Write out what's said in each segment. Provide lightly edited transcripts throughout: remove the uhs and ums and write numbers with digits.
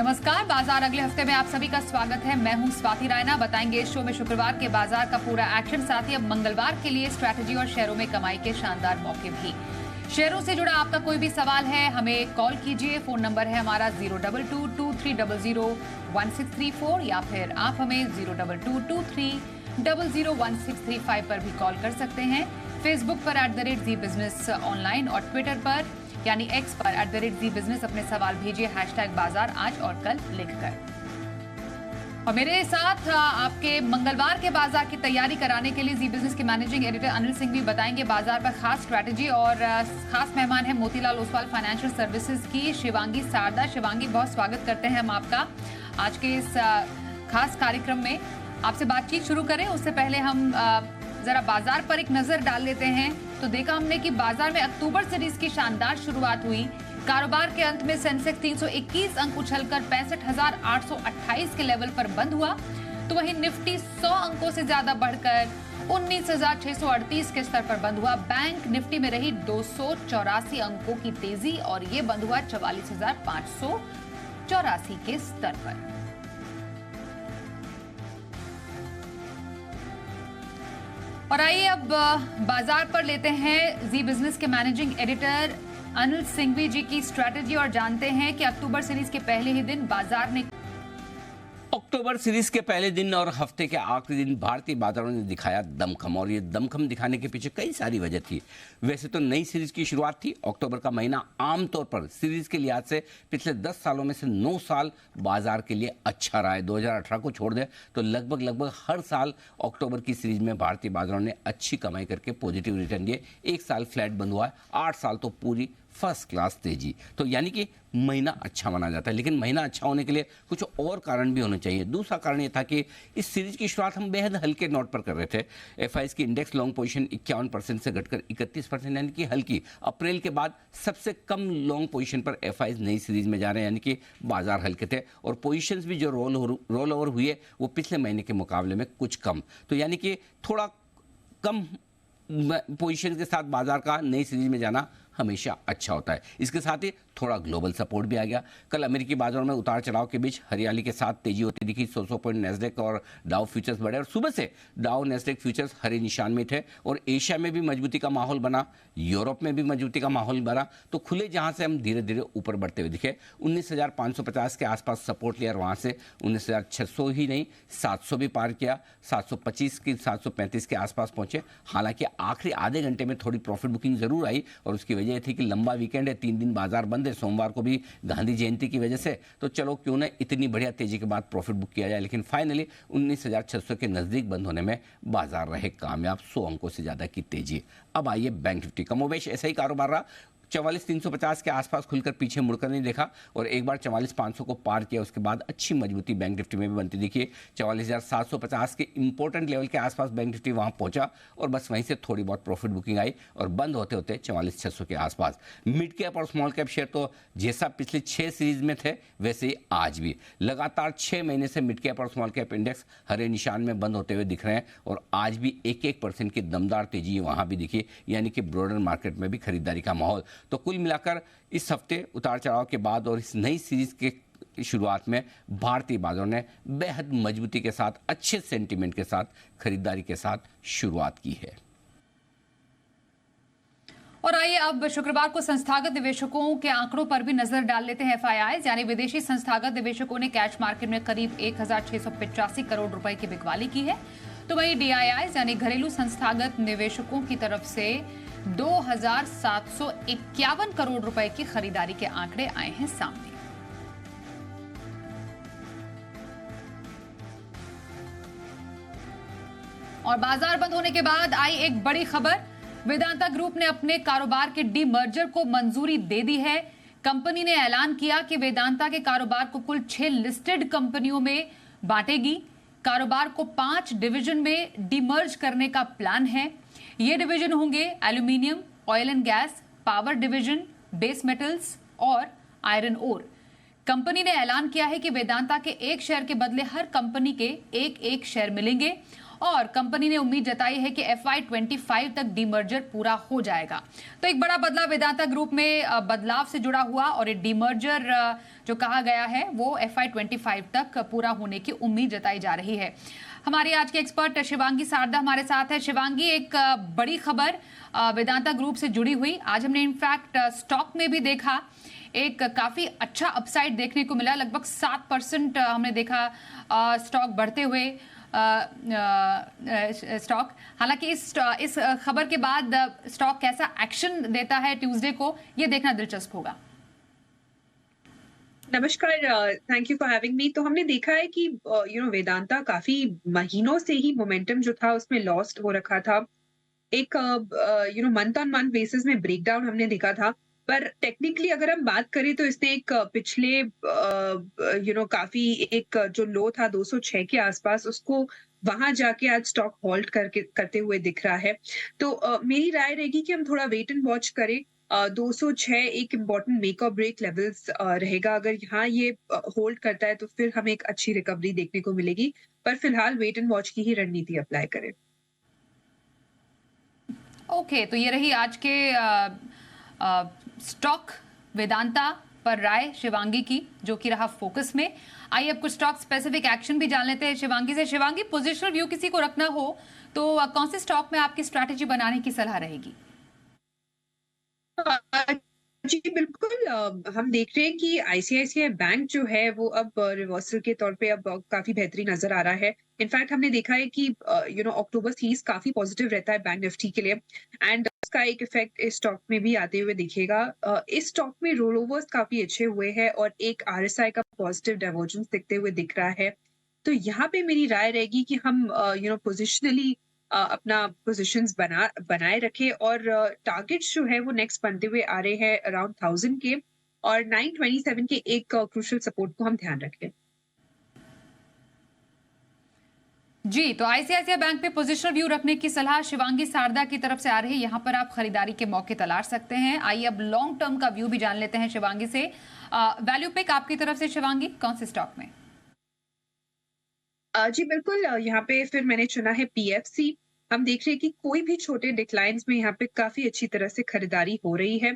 नमस्कार, बाजार अगले हफ्ते में आप सभी का स्वागत है। मैं हूं स्वाति रायना। बताएंगे इस शो में शुक्रवार के बाजार का पूरा एक्शन, साथ ही अब मंगलवार के लिए स्ट्रैटेजी और शेयरों में कमाई के शानदार मौके भी। शेयरों से जुड़ा आपका कोई भी सवाल है, हमें कॉल कीजिए। फोन नंबर है हमारा 02223001634 या फिर आप हमें 02223001635 पर भी कॉल कर सकते हैं। फेसबुक पर @ZEE बिजनेस ऑनलाइन और ट्विटर पर यानी एक्स पर @ZEE बिजनेस अपने सवाल भेजिए #बाजार आज और कल लिखकर। और मेरे साथ आपके मंगलवार के बाजार की तैयारी कराने के लिए जी बिजनेस के मैनेजिंग एडिटर अनिल सिंह भी बताएंगे बाजार पर खास स्ट्रैटेजी। और खास मेहमान है मोतीलाल ओसवाल फाइनेंशियल सर्विसेज की शिवांगी सारदा। शिवांगी, बहुत स्वागत करते हैं हम आपका आज के इस खास कार्यक्रम में। आपसे बातचीत शुरू करें उससे पहले हम जरा बाजार पर एक नजर डाल लेते हैं। तो देखा हमने कि बाजार में अक्टूबर सीरीज की शानदार शुरुआत हुई। कारोबार के अंत में सेंसेक्स 321 अंक उछलकर 65,828 के लेवल पर बंद हुआ, तो वहीं निफ्टी 100 अंकों से ज्यादा बढ़कर 19,638 के स्तर पर बंद हुआ। बैंक निफ्टी में रही 284 अंकों की तेजी और ये बंद हुआ 44,584 के स्तर पर। और आइए अब बाजार पर लेते हैं जी बिजनेस के मैनेजिंग एडिटर अनिल सिंघवी जी की स्ट्रैटेजी और जानते हैं कि अक्टूबर सीरीज के पहले ही दिन बाजार ने अक्टूबर सीरीज के पहले दिन और हफ्ते के आखिरी दिन भारतीय बाजारों ने दिखाया दमखम, और ये दमखम दिखाने के पीछे कई सारी वजह थी। वैसे तो नई सीरीज की शुरुआत थी। अक्टूबर का महीना आमतौर पर सीरीज के लिहाज से पिछले 10 सालों में से 9 साल बाजार के लिए अच्छा रहा है। 2018 को छोड़ दे तो लगभग हर साल अक्टूबर की सीरीज में भारतीय बाजारों ने अच्छी कमाई करके पॉजिटिव रिटर्न दिए। एक साल फ्लैट बंद हुआ है, 8 साल तो पूरी फर्स्ट क्लास तेजी। तो यानी कि महीना अच्छा माना जाता है, लेकिन महीना अच्छा होने के लिए कुछ और कारण भी होने चाहिए। दूसरा कारण यह था कि इस सीरीज की शुरुआत हम बेहद हल्के नोट पर कर रहे थे। एफआईज की इंडेक्स लॉन्ग पोजीशन 51% से घटकर 31%, यानी कि हल्की। अप्रैल के बाद सबसे कम लॉन्ग पोजीशन पर एफआईज नई सीरीज में जा रहे हैं, यानी कि बाजार हल्के थे। और पोजीशंस भी जो रोल ओवर हुई है वो पिछले महीने के मुकाबले में कुछ कम, तो यानी कि थोड़ा कम पोजीशन के साथ बाजार का नई सीरीज में जाना हमेशा अच्छा होता है। इसके साथ ही थोड़ा ग्लोबल सपोर्ट भी आ गया। कल अमेरिकी बाजारों में उतार चढ़ाव के बीच हरियाली के साथ तेजी होती दिखी। 100 पॉइंट नेस्डेक और डाउ फ्यूचर्स बढ़े और सुबह से डाउ नेस्डेक फ्यूचर्स हरे निशान में थे। और एशिया में भी मजबूती का माहौल बना, यूरोप में भी मजबूती का माहौल बना। तो खुले जहां से हम धीरे धीरे ऊपर बढ़ते हुए दिखे। 19,550 के आसपास सपोर्ट लिया और वहां से 19,600 ही नहीं 700 भी पार किया। 725 की 735 के आसपास पहुंचे। हालांकि आखिरी आधे घंटे में थोड़ी प्रॉफिट बुकिंग जरूर आई और उसकी वजह यह थी कि लंबा वीकेंड है, 3 दिन बाजार बंद है, सोमवार को भी गांधी जयंती की वजह से। तो चलो क्यों ना इतनी बढ़िया तेजी के बाद प्रॉफिट बुक किया जाए। लेकिन फाइनली 19,600 के नजदीक बंद होने में बाजार रहे कामयाब, 100 अंकों से ज्यादा की तेजी। अब आइए बैंक निफ्टी, कमोबेश ऐसा ही कारोबार रहा। 44,350 के आसपास खुलकर पीछे मुड़कर नहीं देखा और एक बार 44,500 को पार किया। उसके बाद अच्छी मजबूती बैंक निफ्टी में भी बनती दिखी। 44,750 के इंपॉर्टेंट लेवल के आसपास बैंक निफ्टी वहां पहुंचा और बस वहीं से थोड़ी बहुत प्रॉफिट बुकिंग आई और बंद होते होते 44,600 के आसपास। मिड कैप और स्मॉल कैप शेयर तो जैसा पिछले 6 सीरीज में थे वैसे ही आज भी लगातार 6 महीने से मिड कैप और स्मॉल कैप इंडेक्स हरे निशान में बंद होते हुए दिख रहे हैं और आज भी 1% की दमदार तेजी वहां भी दिखी, यानी कि ब्रॉडर मार्केट में भी खरीदारी का माहौल। तो कुल मिलाकर इस हफ्ते उतार चढ़ाव के बाद और इस नई सीरीज के शुरुआत में भारतीय बाजारों ने बेहद मजबूती के साथ, अच्छे सेंटीमेंट के साथ, खरीदारी के साथ शुरुआत की है। और आइए अब शुक्रवार को संस्थागत निवेशकों के आंकड़ों पर भी नजर डाल लेते हैं। एफआईआई यानी विदेशी संस्थागत निवेशकों ने कैश मार्केट में करीब 1,685 करोड़ रुपए की बिकवाली की है, तो वहीं डीआईआई यानी घरेलू संस्थागत निवेशकों की तरफ से 2,751 करोड़ रुपए की खरीदारी के आंकड़े आए हैं सामने। और बाजार बंद होने के बाद आई एक बड़ी खबर। वेदांता ग्रुप ने अपने कारोबार के डीमर्जर को मंजूरी दे दी है। कंपनी ने ऐलान किया कि वेदांता के कारोबार को कुल 6 लिस्टेड कंपनियों में बांटेगी। कारोबार को 5 डिवीजन में डीमर्ज करने का प्लान है। ये डिवीजन होंगे aluminium, oil and gas, power division, base metals और आयरन ओर। कंपनी ने ऐलान किया है कि वेदांता के एक शेयर के बदले हर कंपनी के एक शेयर मिलेंगे और कंपनी ने उम्मीद जताई है कि FY25 तक डीमर्जर पूरा हो जाएगा। तो एक बड़ा बदलाव वेदांता ग्रुप में बदलाव से जुड़ा हुआ और ये डीमर्जर जो कहा गया है वो FY25 तक पूरा होने की उम्मीद जताई जा रही है। हमारी आज के एक्सपर्ट शिवांगी सारदा हमारे साथ है। शिवांगी, एक बड़ी खबर वेदांता ग्रुप से जुड़ी हुई, आज हमने इनफैक्ट स्टॉक में भी देखा एक काफी अच्छा अपसाइड देखने को मिला, लगभग 7% हमने देखा स्टॉक बढ़ते हुए स्टॉक। हालांकि इस खबर के बाद स्टॉक कैसा एक्शन देता है ट्यूसडे को, ये देखना दिलचस्प होगा। नमस्कार, thank you for having me. तो हमने देखा है कि वेदांता काफी महीनों से ही मोमेंटम जो था उसमें लॉस्ट हो रखा था। एक मंथ ऑन मंथ बेसिस में ब्रेकडाउन हमने देखा था, पर टेक्निकली अगर हम बात करें तो इसने एक पिछले काफी एक जो लो था 206 के आसपास, उसको वहां जाके आज स्टॉक होल्ड करते हुए दिख रहा है। तो मेरी राय रहेगी कि हम थोड़ा वेट एंड वॉच करें। 206 एक इम्पॉर्टेंट मेक और ब्रेक लेवल्स रहेगा। अगर यहाँ ये होल्ड करता है तो फिर हमें एक अच्छी रिकवरी देखने को मिलेगी, पर फिलहाल वेट एंड वॉच की ही रणनीति अप्लाई करें। ओके, तो ये रही आज के स्टॉक वेदांता पर राय शिवांगी की, जो कि रहा फोकस में। आइए अब कुछ स्टॉक स्पेसिफिक एक्शन भी जान लेते हैं शिवांगी से। शिवांगी, पोजिशनल व्यू किसी को रखना हो तो कौन से स्टॉक में आपकी स्ट्रैटेजी बनाने की सलाह रहेगी? जी बिल्कुल, हम देख रहे हैं कि आईसीआईसीआई बैंक जो है वो अब रिवर्सल के तौर पे अब काफी बेहतरीन नजर आ रहा है। इनफैक्ट हमने देखा है कि अक्टूबर सीरीज काफी पॉजिटिव रहता है बैंक निफ्टी के लिए, एंड उसका एक इफेक्ट इस स्टॉक में भी आते हुए दिखेगा। इस स्टॉक में रोल ओवर्स काफी अच्छे हुए हैं और एक आरएसआई का पॉजिटिव डाइवर्जेंस दिखते हुए दिख रहा है। तो यहाँ पे मेरी राय रहेगी कि हम पोजिशनली अपना पोजीशंस बनाए रखे, और टारगेट्स जो है वो नेक्स्ट बनते हुए आ रहे हैं अराउंड 1000 के, और 927 के एक क्रूशियल सपोर्ट को हम ध्यान रखें। जी, तो आईसीआईसीआई बैंक पे पोजिशनल व्यू रखने की सलाह शिवांगी सारदा की तरफ से आ रही है। यहाँ पर आप खरीदारी के मौके तलाश सकते हैं। आइए अब लॉन्ग टर्म का व्यू भी जान लेते हैं शिवांगी से। वैल्यू पिक आपकी तरफ से शिवांगी, कौन से स्टॉक में? जी बिल्कुल, यहाँ पे फिर मैंने चुना है पीएफसी। हम देख रहे हैं कि कोई भी छोटे डिक्लाइंस में यहाँ पे काफी अच्छी तरह से खरीदारी हो रही है।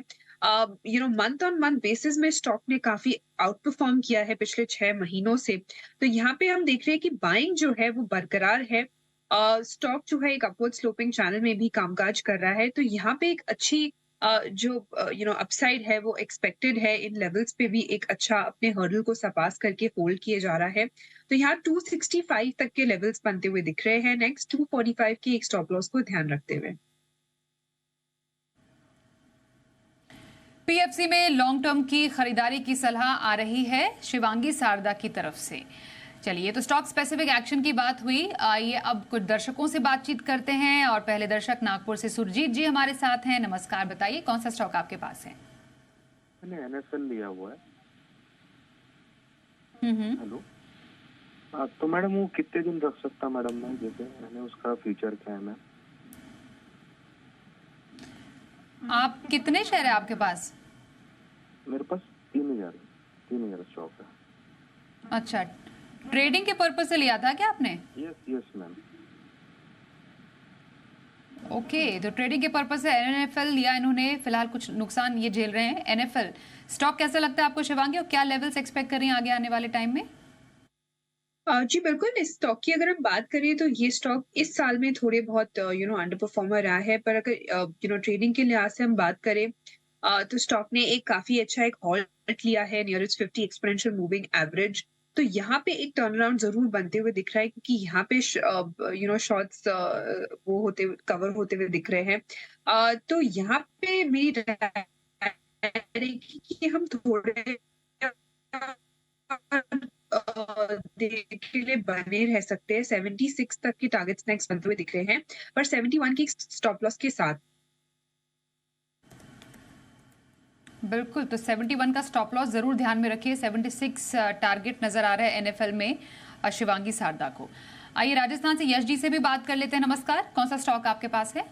मंथ ऑन मंथ बेसिस में स्टॉक ने काफी आउट परफॉर्म किया है पिछले 6 महीनों से। तो यहाँ पे हम देख रहे हैं कि बाइंग जो है वो बरकरार है। स्टॉक जो है एक अपवर्ड स्लोपिंग चैनल में भी कामकाज कर रहा है। तो यहाँ पे एक अच्छी अपसाइड है वो एक्सपेक्टेड है। इन लेवल्स पे भी एक अच्छा अपने हर्डल को सरपास करके होल्ड किए जा रहा है। तो यहाँ 265 तक के लेवल्स बनते हुए दिख रहे हैं। नेक्स्ट 245 की एक स्टॉप लॉस को ध्यान रखते हुए पीएफसी में लॉन्ग टर्म की खरीदारी की सलाह आ रही है शिवांगी सारदा की तरफ से। चलिए, तो स्टॉक स्पेसिफिक एक्शन की बात हुई। आइए अब कुछ दर्शकों से बातचीत करते हैं, और पहले दर्शक नागपुर से सुरजीत जी हमारे साथ हैं। नमस्कार, बताइए कौन सा स्टॉक आपके पास है? मैंने एनएफएल लिया हुआ है। हेलो, तो मैडम वो कितने दिन रख सकता मैडम मैं, जैसे मैंने उसका फ्यूचर क्या है मैम? आप कितने शेयर है आपके पास? मेरे पास 3000 स्टॉक है। अच्छा, ट्रेडिंग के पर्पस से लिया था क्या आपने? Yes ma'am. ओके, तो ट्रेडिंग के पर्पस से एनएफएल लिया इन्होंने। फिलहाल कुछ नुकसान ये झेल रहे हैं एनएफएल। स्टॉक कैसा लगता है आपको शिवांगी, और क्या लेवल्स एक्सपेक्ट कर रही हैं आगे आने वाले टाइम में? जी बिल्कुल, इस स्टॉक की अगर हम बात करें तो ये स्टॉक इस साल में थोड़े बहुत अंडर परफॉर्मर रहा है, पर अगर ट्रेडिंग के लिहाज से हम बात करें तो स्टॉक ने एक काफी अच्छा एक हॉल्ट लिया है near it's 50 exponential moving average. तो यहाँ पे एक टर्न अराउंड जरूर बनते हुए दिख रहा है, क्योंकि यहाँ पे शॉर्ट्स वो होते कवर होते हुए दिख रहे हैं। तो यहाँ पे मेरी राय रहेगी कि हम थोड़े के लिए बने रह सकते हैं। 76 तक के टारगेट्स नेक्स्ट बनते हुए दिख रहे हैं, पर 71 की स्टॉप लॉस के साथ। बिल्कुल, तो 71 का स्टॉप लॉस जरूर ध्यान में रखिए। 76 टारगेट नजर आ रहा है एनएफएल में शिवांगी सारदा को। आइए राजस्थान से यश जी से भी बात कर लेते हैं। नमस्कार, कौन सा स्टॉक आपके पास है?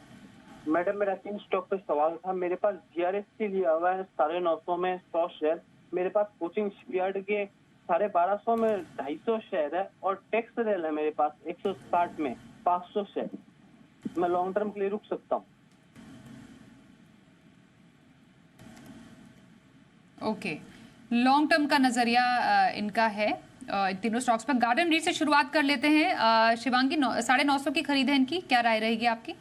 मैडम, मेरा 3 स्टॉक पे सवाल था। मेरे पास जीआरएससी लिया हुआ है 950 में 100 शेयर। मेरे पास कोचिंग शिपयार्ड के 1250 में 250 शेयर है, और टेक्स रेल है मेरे पास 160 में। 500 शेयर, मैं लॉन्ग टर्म के लिए रुक सकता हूँ। ओके, लॉन्ग टर्म का नजरिया इनका है इन तीनों स्टॉक्स पर। गार्डन रीच से शुरुआत कर लेते हैं। शिवांगी, 950 की खरीद है इनकी, क्या राय रहेगी आपकी?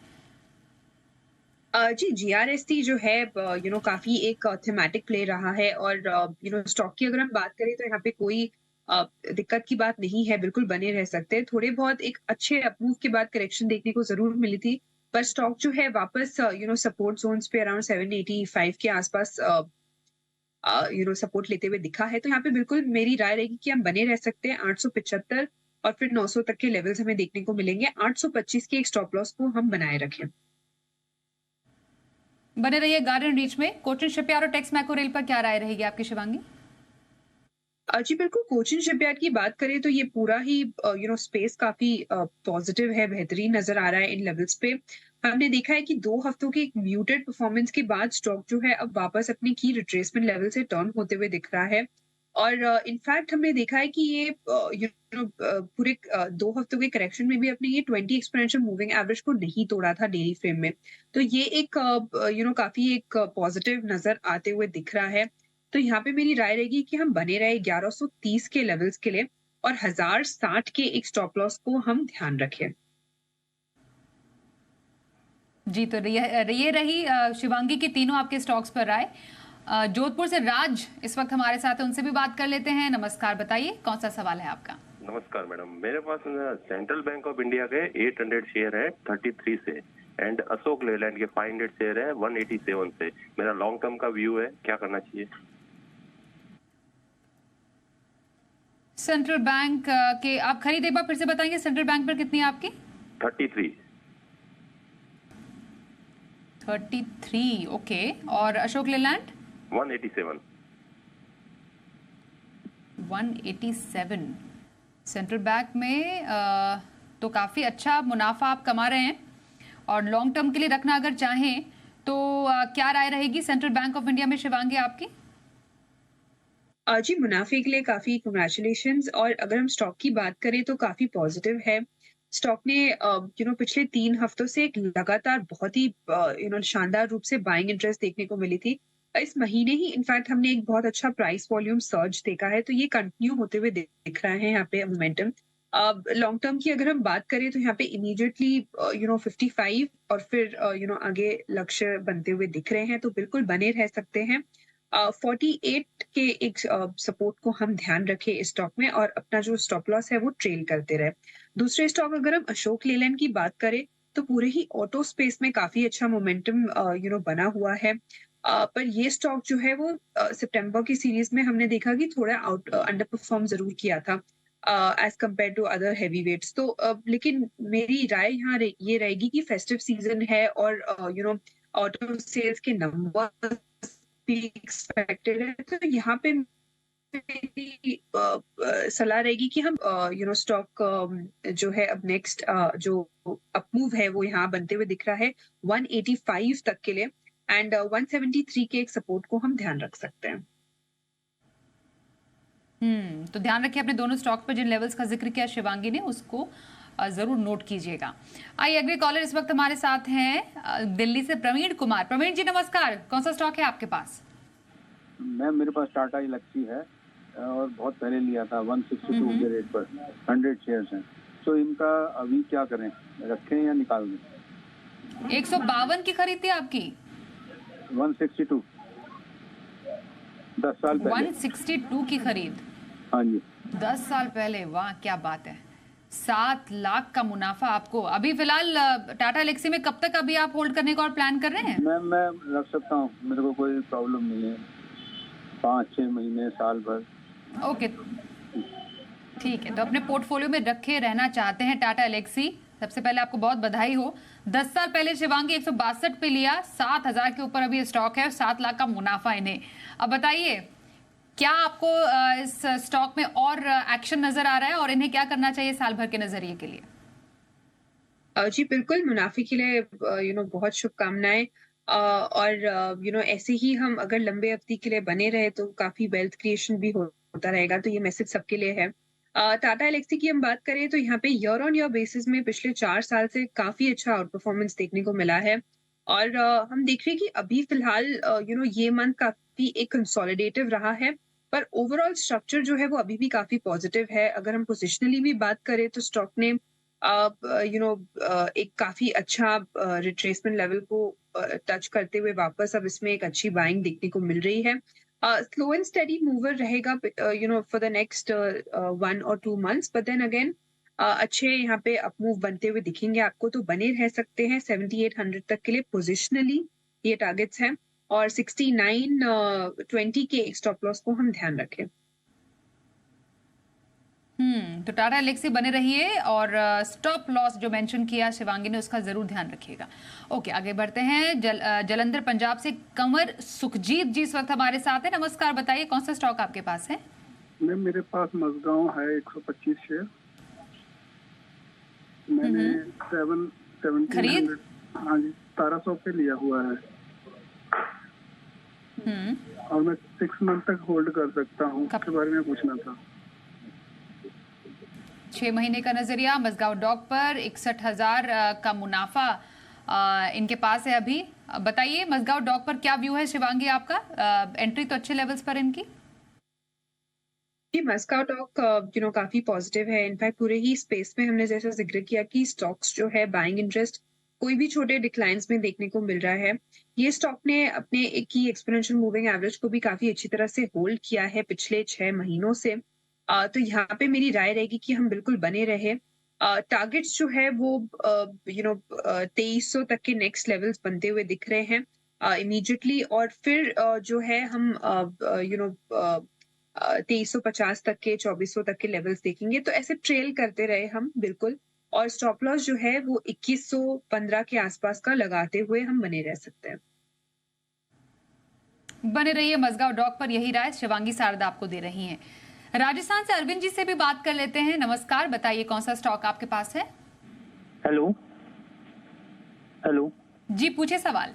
जी, जीआरएसटी जो है काफी एक थीमेटिक प्ले रहा है और स्टॉक की अगर हम बात करें तो यहाँ पे कोई दिक्कत की बात नहीं है, बिल्कुल बने रह सकते हैं। थोड़े बहुत एक अच्छे अपमूव के बाद करेक्शन देखने को जरूर मिली थी, पर स्टॉक जो है वापस सपोर्ट जोन्स पे अराउंड 785 के आसपास सपोर्ट लेते हुए दिखा है। तो यहाँ पे बिल्कुल मेरी राय रहेगी कि हम बने रह सकते हैं। 875 और फिर 900 तक के लेवल्स हमें देखने को मिलेंगे। 825 के एक स्टॉप लॉस को हम बनाए रखें। बने रहिए गार्डन रीच में। कोचिन शिपयार्ड और टेक्स मैको रेल पर क्या राय रहेगी आपकी शिवांगी? जी बिल्कुल, कोचिन शिपयार्ड की बात करें तो ये पूरा ही स्पेस काफी पॉजिटिव है, बेहतरीन नजर आ रहा है इन लेवल्स पे। हमने देखा है कि 2 हफ्तों की एक म्यूटेड परफॉर्मेंस के बाद स्टॉक जो है अब वापस अपने की रिट्रेसमेंट लेवल से टर्न होते हुए दिख रहा है। और इनफैक्ट हमने देखा है कि ये पूरे 2 हफ्तों के करेक्शन में भी अपने ये 20 एक्सपोनेंशियल मूविंग एवरेज को नहीं तोड़ा था डेली फ्रेम में। तो ये एक काफी एक पॉजिटिव नजर आते हुए दिख रहा है। तो यहाँ पे मेरी राय रहेगी कि हम बने रहे 1130 के लेवल्स के लिए और 1060 के एक स्टॉप लॉस को हम ध्यान रखें। जी, तो ये रही शिवांगी की तीनों आपके स्टॉक्स पर राय। जोधपुर से राज इस वक्त हमारे साथ है, उनसे भी बात कर लेते हैं। नमस्कार, बताइए कौन सा सवाल है आपका? नमस्कार मैडम, मेरे पास सेंट्रल बैंक ऑफ इंडिया के 800 शेयर है 33 से, एंड अशोक लेलैंड के 500 शेयर है 187 से। मेरा लॉन्ग टर्म का व्यू है, क्या करना चाहिए? सेंट्रल बैंक के आप खरीद एक बार फिर से बताएंगे, सेंट्रल बैंक पर कितनी है आपकी? 33। 33, ओके। और अशोक लेलैंड? 187। 187। सेंट्रल बैंक में तो काफी अच्छा मुनाफा आप कमा रहे हैं, और लॉन्ग टर्म के लिए रखना अगर चाहें तो क्या राय रहेगी सेंट्रल बैंक ऑफ इंडिया में शिवांगी आपकी? जी, मुनाफे के लिए काफी कंग्रेचुलेशंस। और अगर हम स्टॉक की बात करें तो काफी पॉजिटिव है। स्टॉक ने पिछले 3 हफ्तों से एक लगातार बहुत ही शानदार रूप से बाइंग इंटरेस्ट देखने को मिली थी। इस महीने ही इनफैक्ट हमने एक बहुत अच्छा प्राइस वॉल्यूम सर्ज देखा है, तो ये कंटिन्यू होते हुए दिख रहा है यहाँ पे मोमेंटम। लॉन्ग टर्म की अगर हम बात करें तो यहाँ पे इमीडिएटली 55 और फिर आगे लक्ष्य बनते हुए दिख रहे हैं, तो बिल्कुल बने रह सकते हैं। 48 के एक सपोर्ट को हम ध्यान रखें इस स्टॉक में, और अपना जो स्टॉप लॉस है वो ट्रेल करते रहे। दूसरे स्टॉक अगर हम अशोक लेलैंड की बात करें तो पूरे ही ऑटो स्पेस में काफी अच्छा मोमेंटम बना हुआ है। पर ये स्टॉक जो है वो सितंबर की सीरीज में हमने देखा कि थोड़ा अंडर परफॉर्म जरूर किया था as compared to other heavyweights. तो लेकिन मेरी राय यहाँ ये रहेगी कि फेस्टिव सीजन है और ऑटो सेल्स के नंबर भी एक्सपेक्टेड है, तो यहाँ पे मेरी सलाह रहेगी कि हम स्टॉक जो है अब नेक्स्ट जो अपमूव है वो यहाँ बनते हुए दिख रहा है 185 तक के लिए, एंड 173 के एक सपोर्ट को हम ध्यान रख सकते हैं। तो ध्यान रखिए अपने दोनों स्टॉक पर जिन लेवल्स का जिक्र किया शिवांगी ने, उसको जरूर नोट कीजिएगा। आइए अगले कॉलर इस वक्त हमारे साथ हैं दिल्ली से प्रवीण कुमार। प्रवीण जी नमस्कार, कौन सा स्टॉक है आपके पास? मैम मेरे पास टाटा इलेक्सी है और बहुत पहले लिया था 162 के रेट पर, 100 शेयर्स हैं। तो इनका अभी क्या करें, रखें या निकाल दें? 152 की खरीद थी आपकी? 162, 10 साल पहले। 162 की खरीद? हाँ जी, 10 साल पहले, वाह क्या बात है। 7 लाख का मुनाफा आपको। अभी फिलहाल टाटा इलेक्सी में कब तक अभी आप होल्ड करने का और प्लान कर रहे हैं? मैम मैं रख सकता हूँ, मेरे को कोई प्रॉब्लम नहीं है। 5-6 महीने, साल भर। ओके ठीक है, तो अपने पोर्टफोलियो में रखे रहना चाहते हैं टाटा इलेक्सी। सबसे पहले आपको बहुत बधाई हो। 10 साल पहले शिवांगी 162 पे लिया, 7,000 के ऊपर अभी स्टॉक है, 7 लाख का मुनाफा इन्हें। अब बताइए क्या आपको इस स्टॉक में और एक्शन नजर आ रहा है और इन्हें क्या करना चाहिए साल भर के नजरिए के लिए? जी बिल्कुल, मुनाफे के लिए बहुत शुभकामनाएं। और ऐसे ही हम अगर लंबे अवधि के लिए बने रहे तो काफी वेल्थ क्रिएशन भी होता रहेगा, तो ये मैसेज सबके लिए है। टाटा एल्क्सी की हम बात करें तो यहाँ पे ईयर ऑन ईयर बेसिस में पिछले 4 साल से काफी अच्छा आउट परफॉर्मेंस देखने को मिला है। और हम देख रहे हैं कि अभी फिलहाल ये मंथ काफी एक कंसोलिडेटिव रहा है, पर ओवरऑल स्ट्रक्चर जो है वो अभी भी काफी पॉजिटिव है। अगर हम पोजिशनली भी बात करें तो स्टॉक ने एक काफी अच्छा रिट्रेसमेंट लेवल को टच करते हुए वापस अब इसमें एक अच्छी बाइंग देखने को मिल रही है। स्लो एंड स्टेडी मूवर रहेगा for the next 1 or 2 months, but then again अच्छे यहाँ पे अप मूव बनते हुए दिखेंगे आपको, तो बने रह सकते हैं 7800 तक के लिए पोजिशनली ये टारगेट्स हैं, और 6920 के एक स्टॉप लॉस को हम ध्यान रखें। तो टाटा एल्क्सी बने रहिए और स्टॉप लॉस जो मेंशन किया शिवांगी ने उसका जरूर ध्यान रखिएगा। ओके, आगे बढ़ते हैं। जलंधर पंजाब से कंवर सुखजीत जी इस वक्त हमारे साथ है। नमस्कार, बताइए कौन सा स्टॉक आपके पास है? मैम मेरे पास मजगांव है 125 शेयर। मैंने 1700 खरीद? हाँ जी 1700 पे लिया हुआ है और मैं 6 मंथ तक होल्ड कर सकता हूँ, उसके बारे में पूछना था। 6 महीने का नजरिया मजगांव डॉक पर 61,000 का मुनाफा इनके पास है अभी। बताइए मजगांव डॉक पर क्या व्यू है शिवांगी आपका? एंट्री तो अच्छे लेवल्स पर इनकी? जी, मस्काओ डॉक काफी पॉजिटिव है। इनफैक्ट पूरे ही स्पेस में हमने जैसा जिक्र किया कि स्टॉक्स जो है बाइंग इंटरेस्ट कोई भी छोटे डिक्लाइंस में देखने को मिल रहा है। ये स्टॉक ने अपने एक ही एक्सपोनेंशियल मूविंग एवरेज को भी काफी अच्छी तरह से होल्ड किया है पिछले 6 महीनों से। तो यहाँ पे मेरी राय रहेगी कि हम बिल्कुल बने रहे। टारगेट्स जो है वो 2300 तक के नेक्स्ट लेवल्स बनते हुए दिख रहे हैं इमीडिएटली, और फिर जो है हम 2350 तक के 2400 तक के लेवल्स देखेंगे। तो ऐसे ट्रेल करते रहे हम बिल्कुल, और स्टॉप लॉस जो है वो 2115 के आसपास का लगाते हुए हम बने रह सकते हैं। बने रहिए मजगांव डॉक पर, यही राय शिवांगी शारदा आपको दे रही हैं। राजस्थान से अरविंद जी से भी बात कर लेते हैं। नमस्कार, बताइए कौन सा स्टॉक आपके पास है? हेलो हेलो जी पूछे सवाल।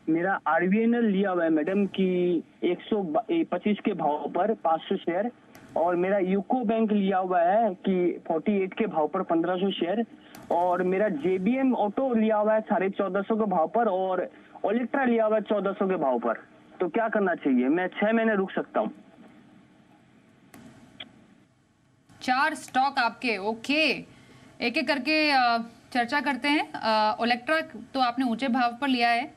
मेरा आरबीएनएल लिया हुआ है मैडम की 125 के भाव पर 500 शेयर, और मेरा यूको बैंक लिया हुआ है कि 48 के भाव पर 1500 शेयर, और मेरा जेबीएम ऑटो लिया हुआ है 1450 के भाव पर, और ओलेक्ट्रा लिया हुआ है 1400 के भाव पर। तो क्या करना चाहिए? मैं 6 महीने रुक सकता हूँ। 4 स्टॉक आपके, ओके, एक एक करके चर्चा करते हैं। ओलेक्ट्रा तो आपने ऊंचे भाव पर लिया है,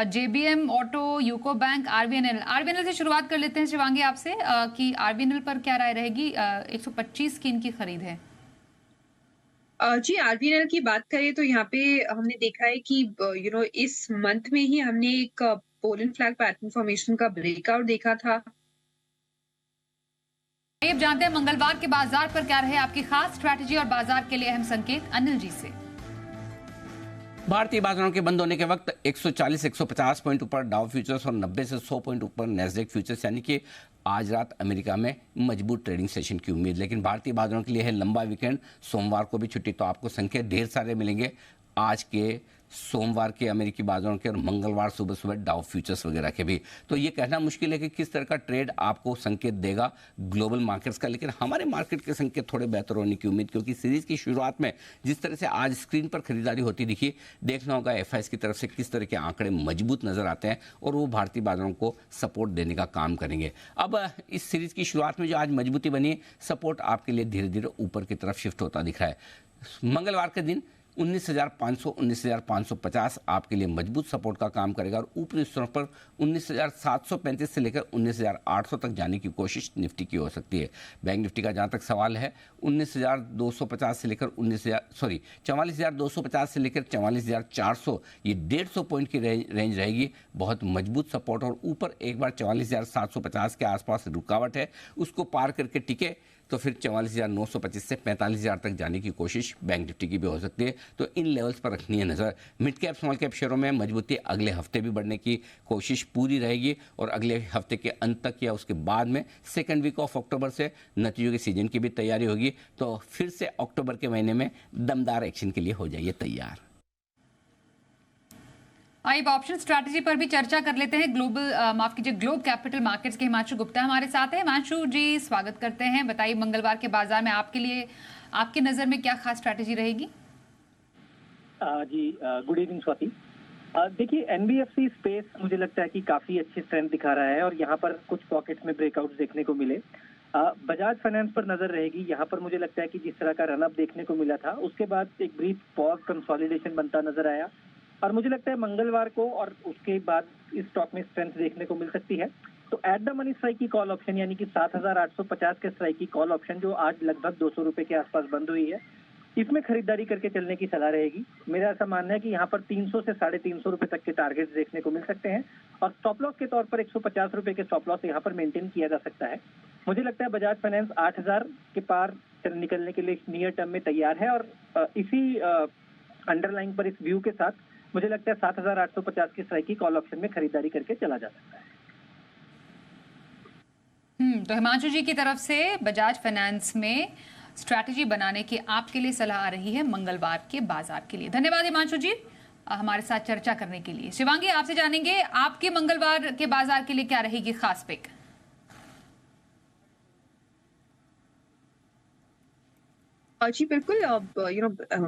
JBM auto, UCO bank, RBNL से शुरुआत कर लेते हैं शिवांगी आपसे कि आरबीएनएल पर क्या राय रहेगी? 125 की इनकी खरीद है। जी, आरबीएनएल की बात करें तो यहाँ पे हमने देखा है कि इस मंथ में ही हमने एक पोलन फ्लैग पैटर्न फॉर्मेशन का ब्रेकआउट देखा था। अब जानते हैं मंगलवार के बाजार पर क्या रहे आपकी खास स्ट्रैटेजी और बाजार के लिए अहम संकेत, अनिल जी से। भारतीय बाजारों के बंद होने के वक्त 140-150 पॉइंट ऊपर डाउ फ्यूचर्स और 90 से 100 पॉइंट ऊपर नैस्डैक फ्यूचर्स, यानी कि आज रात अमेरिका में मजबूत ट्रेडिंग सेशन की उम्मीद। लेकिन भारतीय बाजारों के लिए है लंबा वीकेंड, सोमवार को भी छुट्टी, तो आपको संकेत ढेर सारे मिलेंगे आज के, सोमवार के अमेरिकी बाजारों के, और मंगलवार सुबह सुबह डाउ फ्यूचर्स वगैरह के भी। तो ये कहना मुश्किल है कि किस तरह का ट्रेड आपको संकेत देगा ग्लोबल मार्केट्स का, लेकिन हमारे मार्केट के संकेत थोड़े बेहतर होने की उम्मीद, क्योंकि सीरीज की शुरुआत में जिस तरह से आज स्क्रीन पर खरीदारी होती दिखी, देखना होगा एफआईएस की तरफ से किस तरह के आंकड़े मजबूत नजर आते हैं और वो भारतीय बाजारों को सपोर्ट देने का काम करेंगे। अब इस सीरीज की शुरुआत में जो आज मजबूती बनी, सपोर्ट आपके लिए धीरे धीरे ऊपर की तरफ शिफ्ट होता दिख रहा है। मंगलवार के दिन 19,500 19,550 आपके लिए मजबूत सपोर्ट का काम करेगा, और ऊपरी स्तरों पर 19,735 से लेकर 19,800 तक जाने की कोशिश निफ्टी की हो सकती है। बैंक निफ्टी का जहां तक सवाल है 19,250 से लेकर 44,250 से लेकर 44,400, ये 150 पॉइंट की रेंज रहेगी, बहुत मजबूत सपोर्ट। और ऊपर एक बार 44,750 के आसपास रुकावट है, उसको पार करके टिके तो फिर 44,925 से 45,000 तक जाने की कोशिश बैंक निफ्टी की भी हो सकती है। तो इन लेवल्स पर रखनी है नज़र। मिड कैप स्मॉल कैप शेयरों में मजबूती अगले हफ्ते भी बढ़ने की कोशिश पूरी रहेगी, और अगले हफ्ते के अंत तक या उसके बाद में सेकेंड वीक ऑफ अक्टूबर से नतीजों के सीजन की भी तैयारी होगी। तो फिर से अक्टूबर के महीने में दमदार एक्शन के लिए हो जाइए तैयार। आइए ऑप्शन स्ट्रैटेजी पर भी चर्चा कर लेते हैं। ग्लोब कैपिटल मार्केट्स के हिमांशु गुप्ता हमारे साथ हैं। हिमांशु जी, स्वागत करते हैं। बताइए मंगलवार के बाजार में आपके लिए, आपकी नजर में क्या खास स्ट्रैटेजी रहेगी? जी, गुड इवनिंग स्वाति। देखिए, एनबीएफसी स्पेस मुझे लगता है कि काफी अच्छी स्ट्रेंथ दिखा रहा है और यहाँ पर कुछ पॉकेट्स में ब्रेकआउट देखने को मिले। बजाज फाइनेंस पर नजर रहेगी। यहाँ पर मुझे लगता है कि जिस तरह का रनअप देखने को मिला था, उसके बाद एक ब्रीफ पॉज कंसोलिडेशन बनता नजर आया और मुझे लगता है मंगलवार को और उसके बाद इस स्टॉक में स्ट्रेंथ देखने को मिल सकती है। तो एट द मनी स्ट्राइक की कॉल ऑप्शन यानी कि 7,850 के स्ट्राइक की कॉल ऑप्शन जो आज लगभग 200 रुपए के आसपास बंद हुई है, इसमें खरीदारी करके चलने की सलाह रहेगी। मेरा ऐसा मानना है कि यहाँ पर 300 से 350 रुपए तक के टारगेट्स देखने को मिल सकते हैं और स्टॉप लॉस के तौर पर 150 रुपए के स्टॉप लॉस यहाँ पर मेंटेन किया जा सकता है। मुझे लगता है बजाज फाइनेंस 8,000 के पार निकलने के लिए नियर टर्म में तैयार है और इसी अंडरलाइन पर इस व्यू के साथ मुझे लगता है 7,850 की स्ट्राइक की कॉल ऑप्शन में खरीदारी करके चला जा सकता है। तो हिमांशु जी की तरफ से बजाज फाइनेंस में स्ट्रैटेजी बनाने की आपके लिए सलाह आ रही है मंगलवार के बाजार के लिए। धन्यवाद हिमांशु जी हमारे साथ चर्चा करने के लिए। शिवांगी, आपसे जानेंगे आपके मंगलवार के बाजार के लिए क्या रहेगी खास पिक? जी बिल्कुल।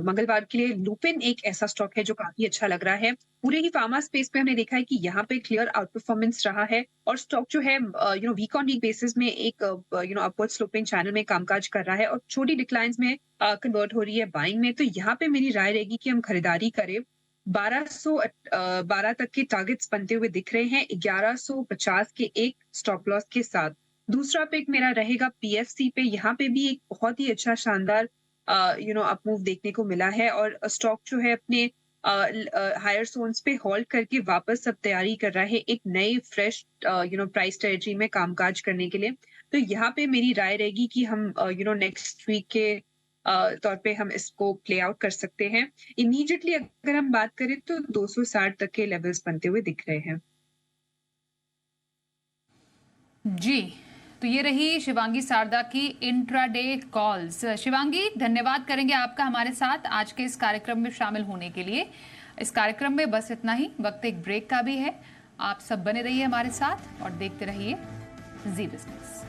मंगलवार के लिए लुपिन एक ऐसा स्टॉक है जो काफी अच्छा लग रहा है। पूरे ही फार्मा स्पेस पे हमने देखा है कि यहाँ पे क्लियर आउट परफॉर्मेंस रहा है और स्टॉक जो है वीक ऑन वीक बेसिस में एक अपवर्ड स्लोपिंग चैनल में कामकाज कर रहा है और छोटी डिक्लाइंस में कन्वर्ट हो रही है बाइंग में। तो यहाँ पे मेरी राय रहेगी कि हम खरीदारी करें। 1212 तक के टारगेट्स बनते हुए दिख रहे हैं, 1150 के एक स्टॉप लॉस के साथ। दूसरा पिक मेरा रहेगा पीएफसी पे। यहाँ पे भी एक बहुत ही अच्छा शानदार अप मूव देखने को मिला है और स्टॉक जो है अपने हायर जोन्स पे होल्ड करके वापस अब तैयारी कर रहा है एक नए फ्रेश प्राइस टेरिटरी में कामकाज करने के लिए। तो यहाँ पे मेरी राय रहेगी कि हम नेक्स्ट वीक के तौर पे हम इसको प्ले आउट कर सकते हैं। इमीडिएटली अगर हम बात करें तो 260 तक के लेवल्स बनते हुए दिख रहे हैं। जी, तो ये रही शिवांगी शारदा की इंट्राडे कॉल्स। शिवांगी, धन्यवाद करेंगे आपका हमारे साथ आज के इस कार्यक्रम में शामिल होने के लिए। इस कार्यक्रम में बस इतना ही, वक्त एक ब्रेक का भी है। आप सब बने रहिए हमारे साथ और देखते रहिए जी बिजनेस।